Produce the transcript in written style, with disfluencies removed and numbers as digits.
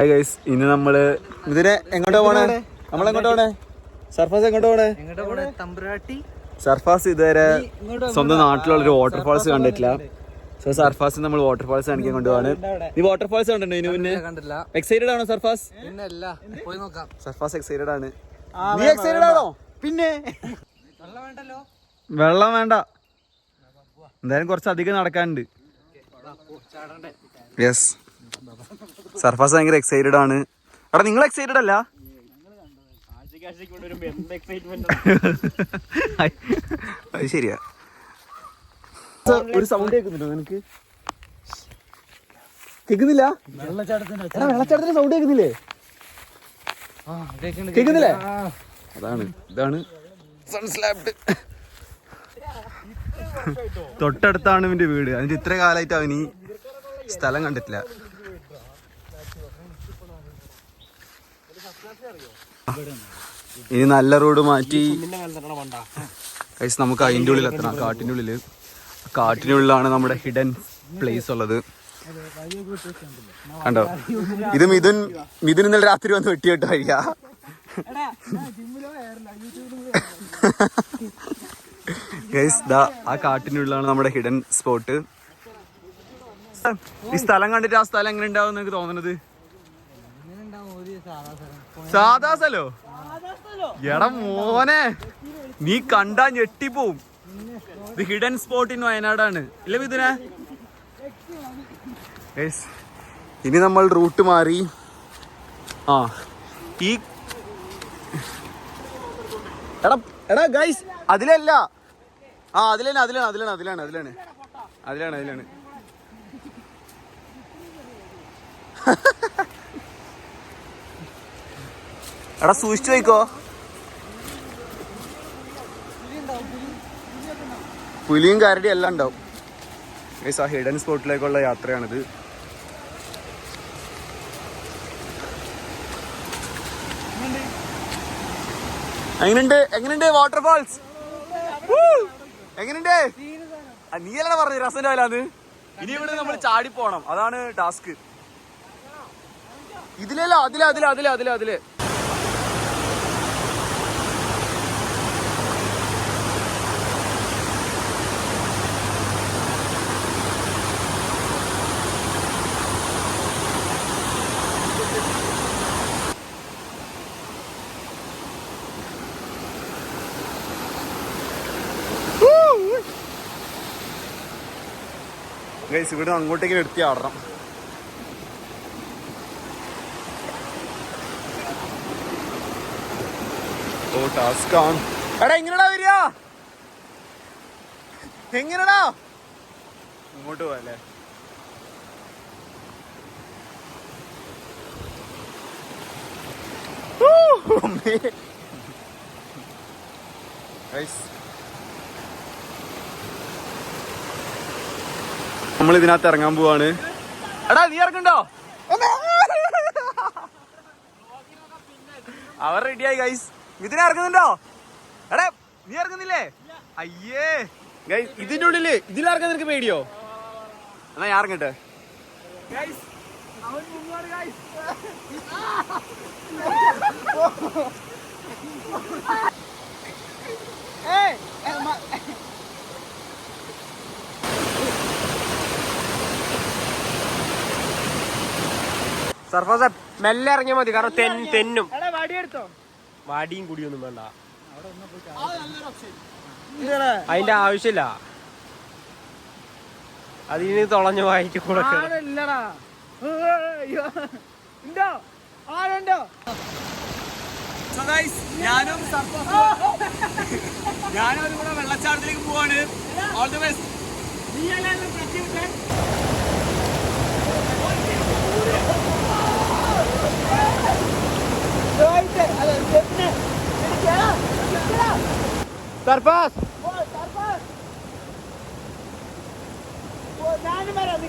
Hi guys, ഇന്ന് നമ്മള് ഇതിനെ എങ്ങോട്ടാ പോണേ? നമ്മളെങ്ങോട്ടാ പോണേ? സർഫാസ് എങ്ങോട്ടാ പോണേ? സർഫാസ് ഇതുവരെ സ്വന്തം നാട്ടിലുള്ളൊരു വാട്ടർഫാൾസ് കണ്ടിട്ടില്ല. സോ സർഫാസ് നമ്മൾ വാട്ടർഫാൾസ് കാണിക്കാൻ കൊണ്ടുപോവാണ്. നീ വാട്ടർഫാൾസ് കണ്ടിട്ടുണ്ടോ ഇതിനു മുന്നേ? എക്സൈറ്റഡ് ആണോ സർഫാസ്? സർഫാസ് എക്സൈറ്റഡ് ആണ്. നീ എക്സൈറ്റഡ് ആണോ? പിന്നെ വെള്ളം വേണ്ട, എന്തായാലും കുറച്ചധികം നടക്കാനുണ്ട്. യെസ്, സർഫാസ് ഭയങ്കര എക്സൈറ്റഡ് ആണ്. എടാ നിങ്ങൾ എക്സൈറ്റഡ് അല്ല? അത് ശരിയാ. ഒരു സൗണ്ട് കേൾക്കുന്നുണ്ടോ നിനക്ക്? കേൾക്കുന്നില്ല? വെള്ളച്ചാട്ടത്തിന്റെ സൗണ്ട് കേൾക്കുന്നില്ലേ? കേൾക്കുന്നില്ലേ? ഇതാണ് സൺസ്ലാബ്ഡ്. തൊട്ടടുത്താണ് ഇവന്റെ വീട്. അതിന്റെ ഇത്ര കാലമായിട്ട് അവൻ ഈ സ്ഥലം കണ്ടിട്ടില്ല. ഇനി നല്ല റോഡ് മാറ്റി നമുക്ക് അതിൻ്റെ ഉള്ളിൽ എത്തണം. കാട്ടിനുള്ളിലാണ് നമ്മുടെ ഹിഡൻ പ്ലേസ് ഉള്ളത്. കണ്ടോ, ഇത് മിഥുൻ ഇന്നലെ രാത്രി വന്ന് വെട്ടിയിട്ട് കഴിയാ. ഗൈസ്, ദാ ആ കാട്ടിനുള്ളിലാണ് നമ്മുടെ ഹിഡൻ സ്പോട്ട്. ഈ സ്ഥലം കണ്ടിട്ട് ആ സ്ഥലം എങ്ങനെ ഉണ്ടാവും എനിക്ക് തോന്നുന്നത്? സാധാ സ്ഥലോ? എടാ മോനെ, നീ കണ്ടാ ഞെട്ടിപ്പോവും. ഇത് ഹിഡൻ സ്പോട്ട് ഇൻ വയനാടാണ്. ഇല്ല മിഥുനെ? ഇനി നമ്മൾ റൂട്ട് മാറി ഈ എടാ ഗൈസ്, അതിലല്ല. അതിലാണ്. എടാ സൂക്ഷിച്ചു പോയിക്കോ. പുലിയും കരടിയും എല്ലാം ഉണ്ടാവും. ആ ഹിഡൻ സ്പോട്ടിലേക്കുള്ള യാത്രയാണിത്. എങ്ങനെയുണ്ട് വാട്ടർഫാൾസ്? എങ്ങനെയുണ്ട്? നീയല്ലേ പറഞ്ഞു രസണ്ടാവില്ലാന്ന്. ഇനി ഇവിടെ നമ്മൾ ചാടി പോണം, അതാണ് ടാസ്ക്. ഇതിലല്ല, അതിലെ ഗൈസ്, ഇവിടെ അങ്ങോട്ടേക്ക് എടുത്തി ആടണം. ഓ ടാസ്ക് ആണ്. എടാ എങ്ങനെടാ വരിക? എങ്ങനെടാ ഇങ്ങോട്ട് പോയല്ലേ? നമ്മൾ ഇതിനകത്ത് ഇറങ്ങാൻ പോവാണ്. എടാ നീ ഇറങ്ങണ്ടോ? അവർ റെഡിയായി ഗൈസ്. ഇതിനെ ഇറങ്ങുന്നുണ്ടോ? എടാ നീ ഇറങ്ങുന്നില്ലേ? അയ്യേ ഗൈസ്, ഇതിന്റെ ഉള്ളില് ഇതിലിറങ്ങാൻ നിനക്ക് പേടിയോ? എന്നാ ഞാൻ ഇറങ്ങട്ടെ. സർഫാസ് മെല്ലെ ഇറങ്ങിയാൽ മതി, കാരണം തെന്നും. വാടിയും കുടിയൊന്നും വേണ്ട, അതിന്റെ ആവശ്യമില്ല. അതിന് തുളഞ്ഞു വായിട്ട് കൂടെ ഞാനും കൂടെ വെള്ളച്ചാട്ടത്തിലേക്ക് പോവാണ്. All the best. സർഫാസ് ഞാനും വരാം.